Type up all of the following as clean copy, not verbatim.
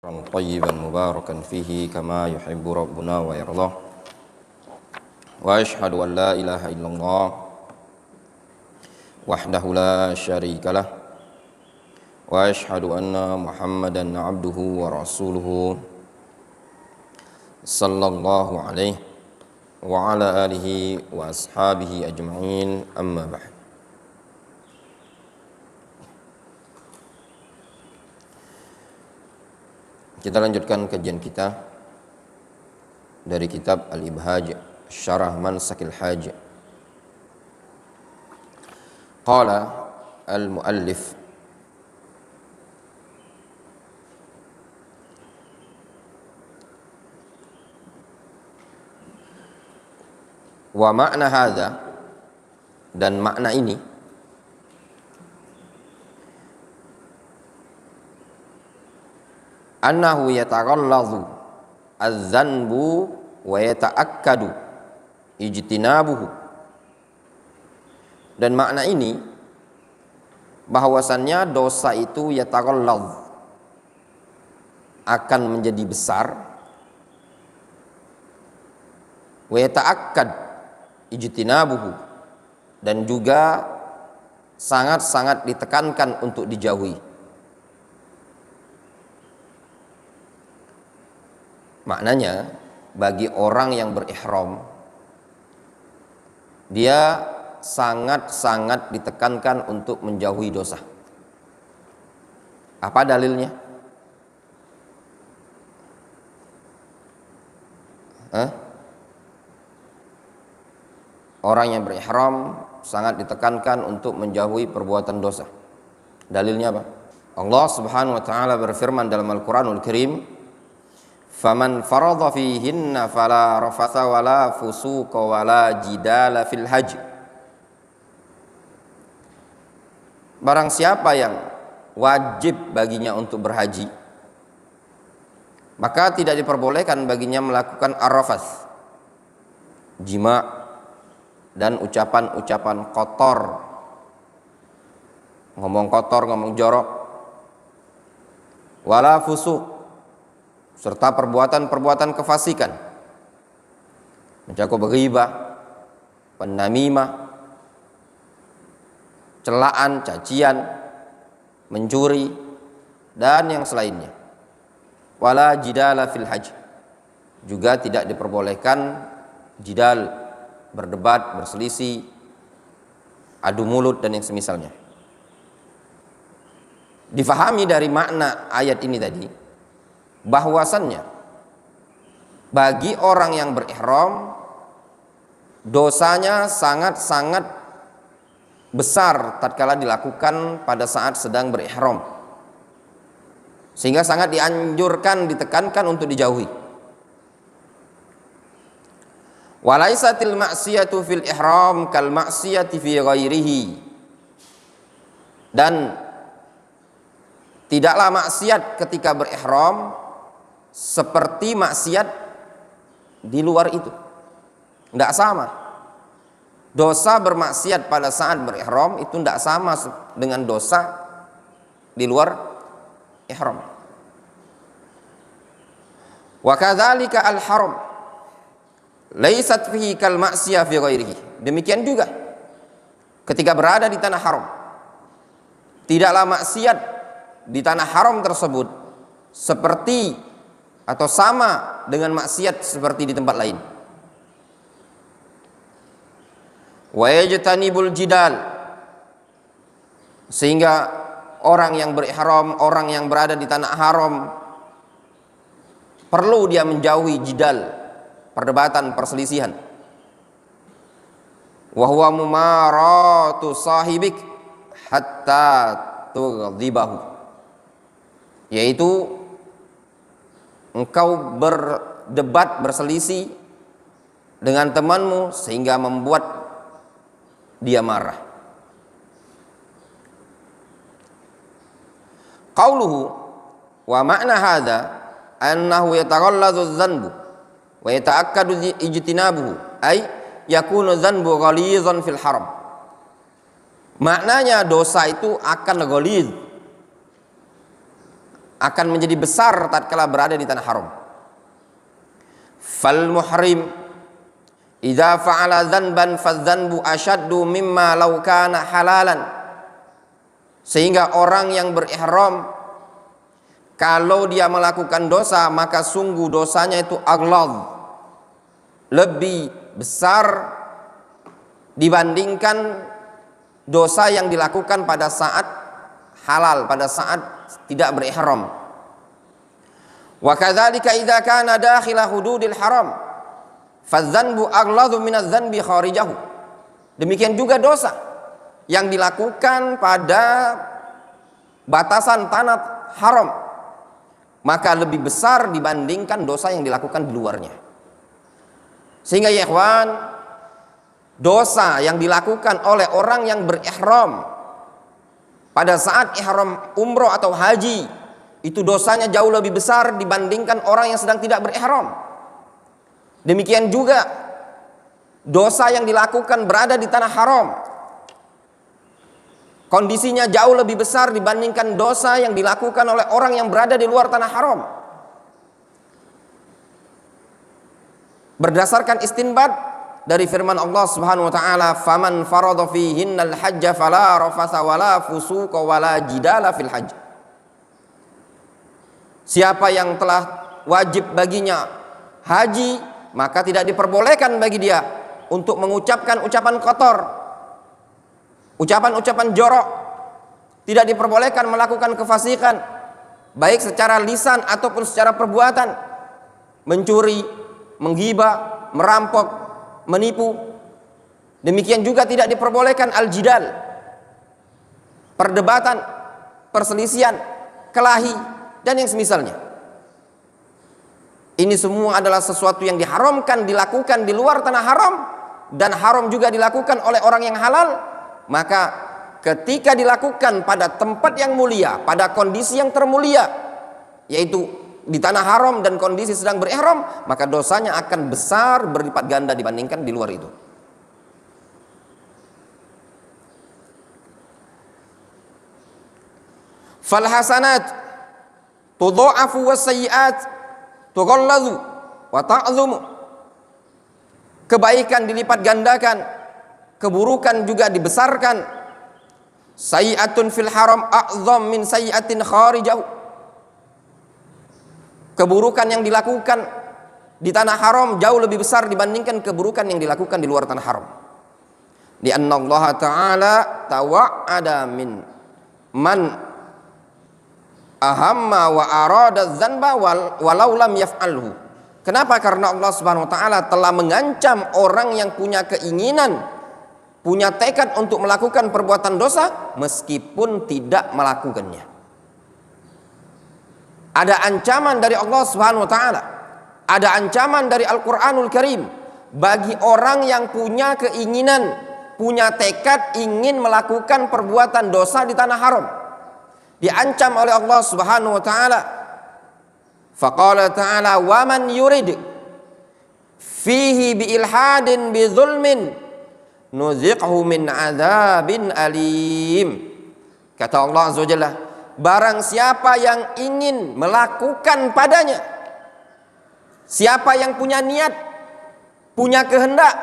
طيبا مباركا فيه كما يحب ربنا ويرضاه وأشهد أن لا إله إلا الله وحده لا شريك له وأشهد أن محمدا عبده ورسوله صلى الله عليه وعلى آله وأصحابه أجمعين أما بعد. Kita lanjutkan kajian kita dari kitab Al-Ibhaj Syarah Mansakil Haj. Qala al-muallif wa makna hadza, dan makna ini annahu yataghallazu az-zanbu wa yata'akkadu ijtinabuhu, dan makna ini bahwasannya dosa itu yataghallaz, akan menjadi besar, wa yata'akkad ijtinabuhu, dan juga sangat-sangat ditekankan untuk dijauhi. Maknanya bagi orang yang berihram, dia sangat-sangat ditekankan untuk menjauhi dosa. Apa dalilnya? Orang yang berihram sangat ditekankan untuk menjauhi perbuatan dosa. Dalilnya apa? Allah Subhanahu wa taala berfirman dalam Al-Qur'anul Karim, "Faman faradha fihinna fala rafatha wala fusuqa wala jidala fil hajj." Barang siapa yang wajib baginya untuk berhaji, maka tidak diperbolehkan baginya melakukan ar-rafath, jima, dan ucapan-ucapan kotor, ngomong kotor, ngomong jorok, wala fusuq, serta perbuatan-perbuatan kefasikan, mencakup ghibah, penamimah, celaan, cacian, mencuri, dan yang selainnya. Wala jidala fil hajj, juga tidak diperbolehkan jidal, berdebat, berselisih, adu mulut, dan yang semisalnya. Difahami dari makna ayat ini tadi bahwasannya bagi orang yang berihram dosanya sangat-sangat besar tatkala dilakukan pada saat sedang berihram, sehingga sangat dianjurkan, ditekankan untuk dijauhi. Walaisatil ma'siyatu fil ihram kal ma'siyati fi ghairihi, dan tidaklah maksiat ketika berihram seperti maksiat di luar itu. Tidak sama. Dosa bermaksiat pada saat berihram itu tidak sama dengan dosa di luar ihram. Wa kadzalika al-haram laisat fihi kal ma'siyah fi ghairihi. Demikian juga ketika berada di tanah haram, tidaklah maksiat di tanah haram tersebut seperti atau sama dengan maksiat seperti di tempat lain. Wa yajtanibul jidal, sehingga orang yang berihram, orang yang berada di tanah haram, perlu dia menjauhi jidal, perdebatan, perselisihan. Wa huwa mumaratu sahibik hatta tughdibahu, yaitu engkau berdebat, berselisih dengan temanmu sehingga membuat dia marah. Qauluhu wa ma'na hadza annahu yataghallazu adh-dhanbu wa yata'akkadu ijtinabuhu, ay yakunu dhanbu ghalizan fil haram. Maknanya dosa itu akan ghaliz, akan menjadi besar tatkala berada di tanah haram. Fal muhrim idza fa'ala dzanban fadzanbu ashaddu mimma law kana halalan. Sehingga orang yang berihram kalau dia melakukan dosa, maka sungguh dosanya itu aghlad, lebih besar dibandingkan dosa yang dilakukan pada saat halal, pada saat tidak berihram. Wa kadzalika idza kana dakhila hududil haram fadzanbu aghladu minadz dzanbi kharijahu. Demikian juga dosa yang dilakukan pada batasan tanah haram, maka lebih besar dibandingkan dosa yang dilakukan di luarnya. Sehingga ya ikhwan, dosa yang dilakukan oleh orang yang berihram pada saat ihram umroh atau haji, itu dosanya jauh lebih besar dibandingkan orang yang sedang tidak berihram. Demikian juga dosa yang dilakukan berada di tanah haram, kondisinya jauh lebih besar dibandingkan dosa yang dilakukan oleh orang yang berada di luar tanah haram. Berdasarkan istinbat dari firman Allah Subhanahu wa taala, "Faman farada fihinnal hajja fala rafatha wala fusuqa wala jidala fil hajj." Siapa yang telah wajib baginya haji, maka tidak diperbolehkan bagi dia untuk mengucapkan ucapan kotor, ucapan-ucapan jorok. Tidak diperbolehkan melakukan kefasikan, baik secara lisan ataupun secara perbuatan, mencuri, menghibah, merampok, menipu. Demikian juga tidak diperbolehkan al-jidal, perdebatan, perselisihan, kelahi, dan yang semisalnya. Ini semua adalah sesuatu yang diharamkan dilakukan di luar tanah haram, dan haram juga dilakukan oleh orang yang halal. Maka ketika dilakukan pada tempat yang mulia, pada kondisi yang termulia, yaitu di tanah haram dan kondisi sedang berihram, maka dosanya akan besar berlipat ganda dibandingkan di luar itu. Fal hasanat tudha'afu was sayyi'at tughalladu wa ta'zumu. Kebaikan dilipat gandakan, keburukan juga dibesarkan. Sayyi'atun fil haram a'zam min sayyi'atin kharijahu. Keburukan yang dilakukan di tanah haram jauh lebih besar dibandingkan keburukan yang dilakukan di luar tanah haram. Di anna Allah Ta'ala tawa'ada min man ahamma wa arada dzanba walau lam yaf'alhu. Kenapa? Karena Allah Subhanahu wa taala telah mengancam orang yang punya keinginan, punya tekad untuk melakukan perbuatan dosa meskipun tidak melakukannya. Ada ancaman dari Allah Subhanahu wa taala, ada ancaman dari Al-Qur'anul Karim bagi orang yang punya keinginan, punya tekad ingin melakukan perbuatan dosa di tanah haram. Diancam oleh Allah Subhanahu wa taala. Faqala ta'ala wa man yurid fihi bi ilhadin bi zulmin nuziqhu min adzabin alim. Kata Allah Azza wa Jalla, barang siapa yang ingin melakukan padanya, siapa yang punya niat, punya kehendak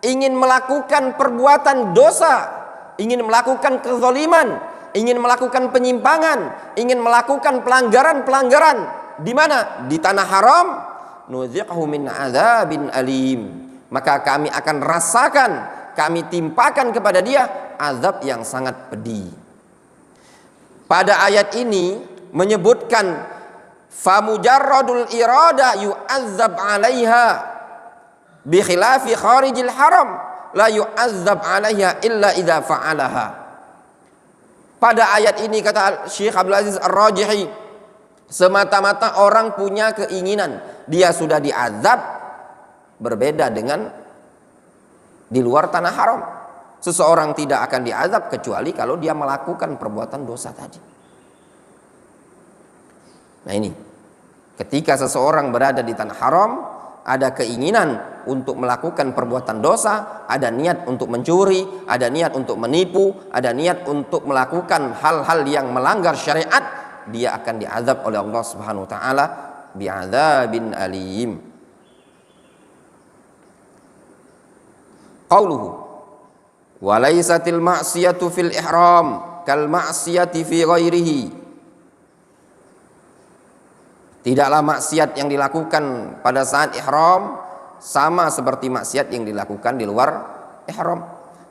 ingin melakukan perbuatan dosa, ingin melakukan kezaliman, ingin melakukan penyimpangan, ingin melakukan pelanggaran-pelanggaran di mana? Di tanah haram, nuziqhu min adzabin alim. Maka kami akan rasakan, kami timpakan kepada dia azab yang sangat pedih. Pada ayat ini menyebutkan famujarradul irada yu'azzab 'alaiha bi khilafi kharijil haram la yu'azzab 'alaiha illa idza fa'alaha. Pada ayat ini kata Syekh Abdul Aziz Ar-Rajihi, semata-mata orang punya keinginan, dia sudah diazab, berbeda dengan di luar tanah haram. Seseorang tidak akan diazab kecuali kalau dia melakukan perbuatan dosa tadi. Nah ini, ketika seseorang berada di tanah haram, ada keinginan untuk melakukan perbuatan dosa, ada niat untuk mencuri, ada niat untuk menipu, ada niat untuk melakukan hal-hal yang melanggar syariat, dia akan diazab oleh Allah Subhanahu wa taala bi'adzabin alim. Qauluhu wa laysatil ma'siyatu fil ihram kal ma'siyati fi ghairihi. Tidaklah maksiat yang dilakukan pada saat ihram sama seperti maksiat yang dilakukan di luar ihram,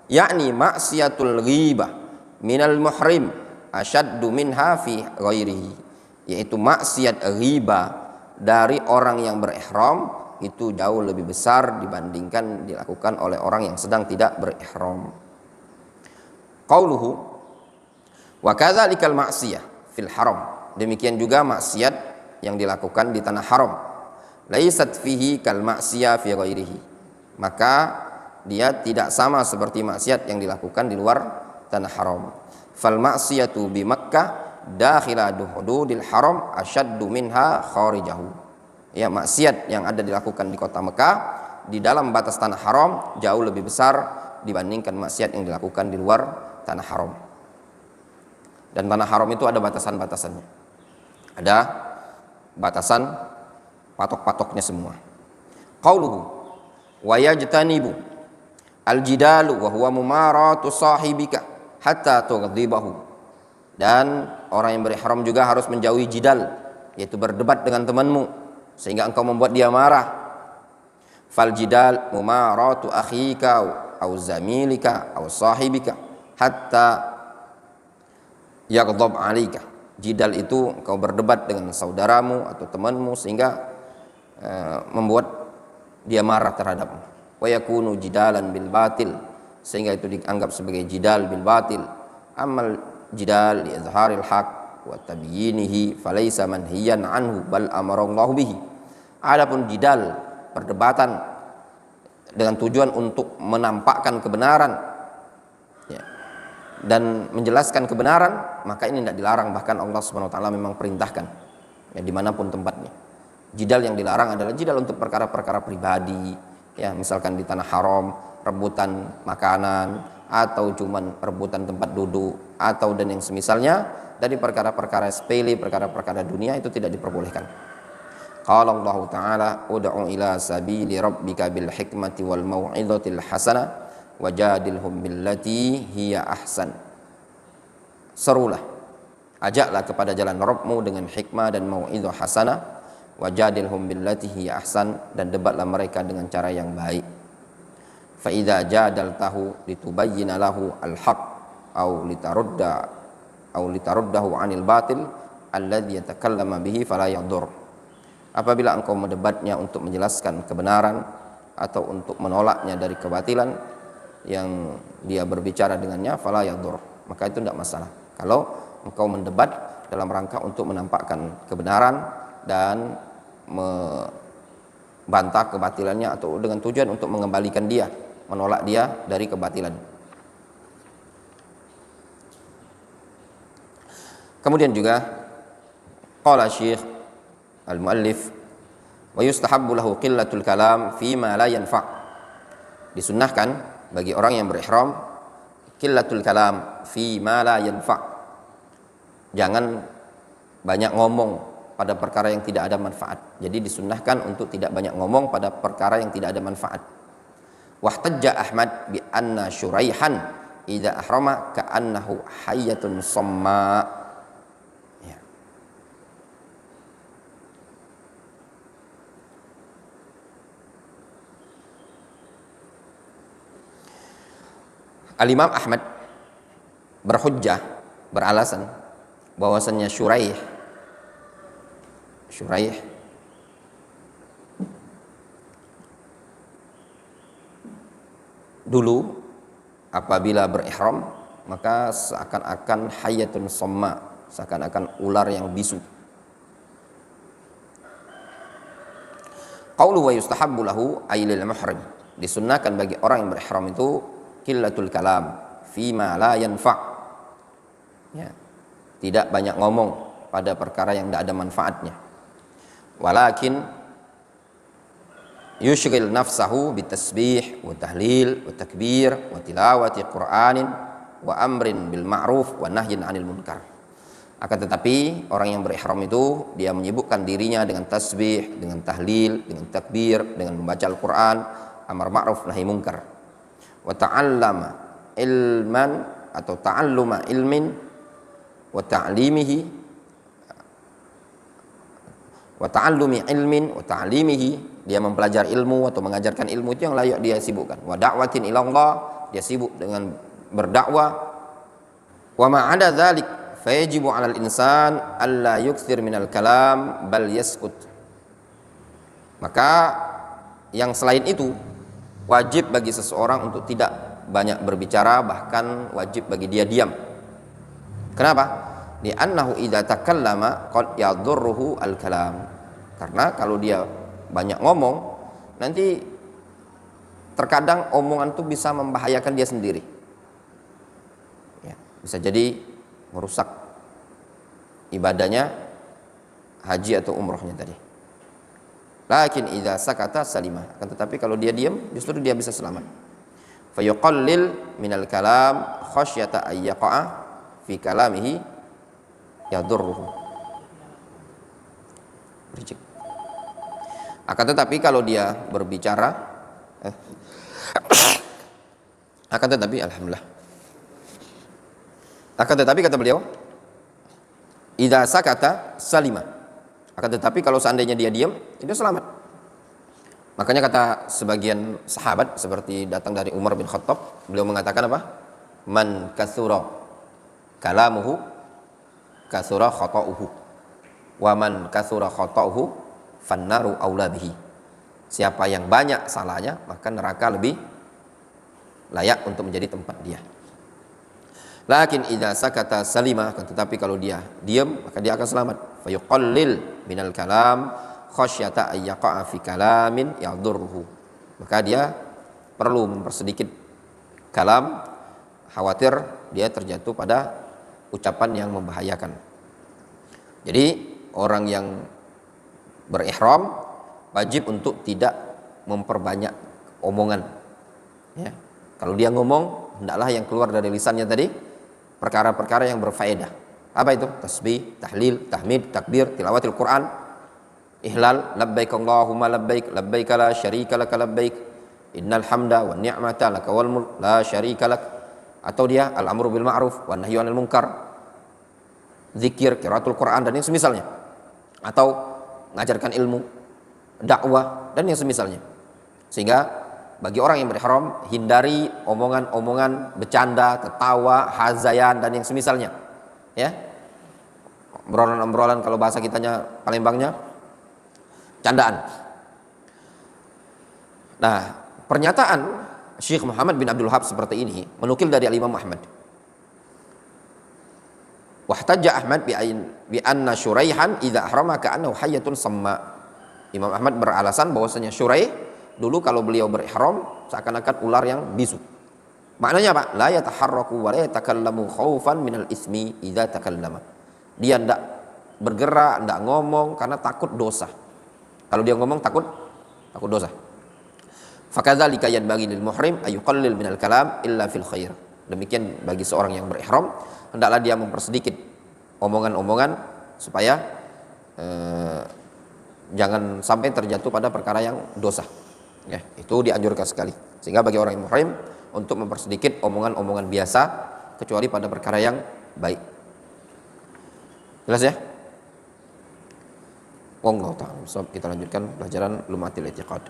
yakni maksiatul ghibah minal muhrim asyaddu minha fi ghairihi, yaitu maksiat ghibah dari orang yang berihram itu jauh lebih besar dibandingkan dilakukan oleh orang yang sedang tidak berihram. Qauluhu wa kadzalikal ma'siyah fil haram, demikian juga maksiat yang dilakukan di tanah haram, laisat fihi kal ma'siyah fi ghairihi, maka dia tidak sama seperti maksiat yang dilakukan di luar tanah haram. Fal ma'siyatu bi Makkah dakhila hududil haram asyaddu minha kharijahu. Ya, maksiat yang ada dilakukan di kota Mekah di dalam batas tanah haram jauh lebih besar dibandingkan maksiat yang dilakukan di luar tanah haram. Dan tanah haram itu ada batasan-batasannya. Ada batasan patok-patoknya semua. Qauluhu wa yajtanibu al-jidalu wa huwa mumaratu sahibika hatta tughdibahu. Dan orang yang berihram juga harus menjauhi jidal, yaitu berdebat dengan temanmu sehingga engkau membuat dia marah. Fal jidal mumaratu akhika au zamilika au sahibika hatta yaghdab 'alaika. Jidal itu engkau berdebat dengan saudaramu atau temanmu sehingga membuat dia marah terhadapmu. Wa yakunu jidalan bil batil, sehingga itu dianggap sebagai jidal bil batil. Amal jidal li izharil haq wa tabyinihi falaysa manhiyan anhu bal amarallahu bihi. Adapun jidal, perdebatan dengan tujuan untuk menampakkan kebenaran, ya, dan menjelaskan kebenaran, maka ini tidak dilarang, bahkan Allah Subhanahu wa taala memang perintahkan, ya, dimanapun tempatnya. Jidal yang dilarang adalah jidal untuk perkara-perkara pribadi, ya, misalkan di tanah haram rebutan makanan atau cuman rebutan tempat duduk atau dan yang semisalnya dari perkara-perkara sepele, perkara-perkara dunia itu tidak diperbolehkan. Qala Allah taala ud'u ila sabili rabbika bil hikmati wal mau'izatil hasanah wajadilhum billati hiya ahsan. Serulah, ajaklah kepada jalan Rabbmu dengan hikmah dan mau'izah hasanah, wajadilhum billati hiya ahsan, dan debatlah mereka dengan cara yang baik. Fa idza jadaltahu litubayyana lahu al-haq au litaruddahu 'anil batil alladhi yatakallama bihi fala yadur. Apabila engkau mendebatnya untuk menjelaskan kebenaran atau untuk menolaknya dari kebatilan yang dia berbicara dengannya, fala yadur, maka itu tidak masalah. Kalau engkau mendebat dalam rangka untuk menampakkan kebenaran dan membantah kebatilannya atau dengan tujuan untuk mengembalikan dia, menolak dia dari kebatilan. Kemudian juga qala Syekh al-muallif wa yustahabbu lahu qillatul kalam fi ma la yanfa'. Disunnahkan bagi orang yang berihram qillatul kalam fi ma la yanfa'. Jangan banyak ngomong pada perkara yang tidak ada manfaat. Jadi disunnahkan untuk tidak banyak ngomong pada perkara yang tidak ada manfaat. Wahtajja Ahmad bi anna Syuraihan idza ahrama ka'annahu hayyatun samma. Al-Imam Ahmad berhujjah, beralasan bahwasannya Syuraih dulu apabila berihram maka seakan-akan hayyatun samma, seakan-akan ular yang bisu. Qaulu wa yustahabbu lahu ay lil muhrim, disunnahkan bagi orang yang berihram itu qillatul kalam fi ma la yanfa', ya, tidak banyak ngomong pada perkara yang tidak ada manfaatnya. Walakin yushghil nafsahu bitasbih wa tahlil wa takbir wa tilawati Qur'anin wa amrin bil ma'ruf wa nahyin 'anil munkar. Akan tetapi orang yang berihram itu dia menyibukkan dirinya dengan tasbih, dengan tahlil, dengan takbir, dengan membaca Al-Qur'an, amar ma'ruf nahi munkar. Wa ta'allama ilman atau ta'alluma ilmin wa ta'limihi wa ta'allumi ilmin wa ta'limihi, dia mempelajari ilmu atau mengajarkan ilmu itu yang layak dia sibukkan. Wa da'watin ila Allah, dia sibuk dengan berdakwah. Wa ma 'ada dzalik fayajibu 'alal insan alla yukthir minal kalam bal yaskut. Maka yang selain itu wajib bagi seseorang untuk tidak banyak berbicara, bahkan wajib bagi dia diam. Kenapa? Li'annahu idza takallama qad yadurruhu al-kalam. Karena kalau dia banyak ngomong, nanti terkadang omongan itu bisa membahayakan dia sendiri. Ya, bisa jadi merusak ibadahnya, haji atau umrohnya tadi. Lakin idza sakata salimah. Akan tetapi kalau dia diam, justru dia bisa selamat. Fayuqallil minal kalam khasyata ayyaqa'a fi kalamihi yadurruhu. Berijik. Akan tetapi kalau dia berbicara, akan tetapi alhamdulillah. Akan tetapi kata beliau, idza sakata salima. Akan tetapi kalau seandainya dia diam, itu selamat. Makanya kata sebagian sahabat seperti datang dari Umar bin Khattab, beliau mengatakan apa? Man katsura kalamuhu katsura khata'uhu. Wa man katsura khata'uhu fannaru aula bihi. Siapa yang banyak salahnya, maka neraka lebih layak untuk menjadi tempat dia. Lakin idza sakata salimah, tetapi kalau dia diam maka dia akan selamat. Fayuqallil minal kalam khasyata ayyaqa'a fi kalamin yadurruhu. Maka dia perlu mempersedikit kalam, khawatir dia terjatuh pada ucapan yang membahayakan. Jadi orang yang berihram wajib untuk tidak memperbanyak omongan. Ya. Kalau dia ngomong, hendaklah yang keluar dari lisannya tadi perkara-perkara yang berfaedah. Apa itu? Tasbih, tahlil, tahmid, takbir, tilawatil Quran, ihlal, labbaik Allahumma labbaik, labbaik la syarika lak labbaik, innal hamda wan ni'mata lak wal mulk la syarika lak. Atau dia al-amru bil ma'ruf wan nahyu 'anil munkar, zikir, qiraatul Quran dan yang semisalnya. Atau mengajarkan ilmu, dakwah dan yang semisalnya. Sehingga bagi orang yang berihram, hindari omongan-omongan bercanda, tertawa, hazayan dan yang semisalnya. Ya. Obrolan-obrolan kalau bahasa kitanya Palembangnya candaan. Nah, pernyataan Syekh Muhammad bin Abdul Wahhab seperti ini menukil dari Imam Ahmad. Wahtajja Ahmad bi anna Syuraihan idza ahrama ka'annahu hayyatun samma. Imam Ahmad beralasan bahwasanya Syuraih dulu kalau beliau berihram seakan-akan ular yang bisu. Maknanya apa? La yataharraku wa la yatakallamu khaufan minal ismi idza takallama. Dia tidak bergerak, tidak ngomong karena takut dosa. Kalau dia ngomong takut dosa. Fakadzalika yanbaghi lil muhrim ayuqallil minal kalam illa fil khair. Demikian bagi seorang yang berihram, hendaklah dia mempersedikit omongan-omongan supaya jangan sampai terjatuh pada perkara yang dosa. Ya, itu dianjurkan sekali. Sehingga bagi orang yang muhrim untuk mempersedikit omongan-omongan biasa kecuali pada perkara yang baik. Jelas ya? Wallahu ta'ala. So, kita lanjutkan pelajaran Lumatil I'tiqad.